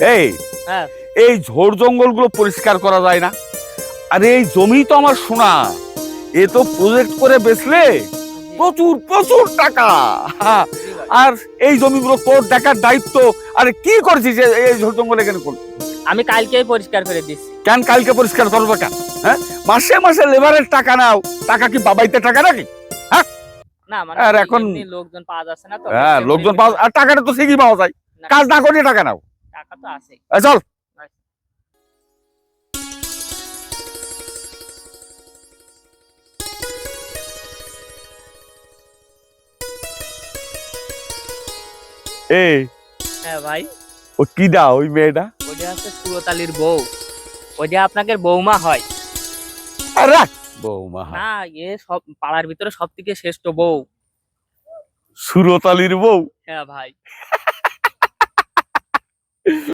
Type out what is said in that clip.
এই হ্যাঁ এই ঝোড় জঙ্গল গুলো পরিষ্কার করা যায় না? আরে এই জমি তো আমার সোনা, এ তো প্রজেক্ট করে বেচলে প্রচুর প্রচুর টাকা। হ্যাঁ, জি ভাই। আর এই জমিগুলো তোর দেখার দায়িত্ব। আরে কি করছিস এই ঝোড় জঙ্গল এখানে কোন? আমি কালকেই পরিষ্কার করে দিচ্ছি। কেন কালকে পরিষ্কার করবো কেন? হ্যাঁ, মাসে মাসে লেবারের টাকা নাও, টাকা কি বাবাইতে টাকা নাকি? হ্যাঁ, না মানে আর ভাই, এখন এমনি লোকজন পাওয়া যাচ্ছে না তো, হ্যাঁ লোকজন পাওয়া, আর টাকাটা তো ঠিকই পাওয়া যায়, না, কাজ না করে টাকা নাও। টাকা তো আছে। চল। এই হ্যাঁ ভাই, ও কি দা ওই মেয়েটা? ওইটা হচ্ছে সুরতালির বউ, ওইটা আপনাকে বৌমা হয়। আর রাখ, বৌমা না, সব পাড়ার ভিতরে সব থেকে শ্রেষ্ঠ বউ। সুরতালির বউ। হ্যাঁ ভাই।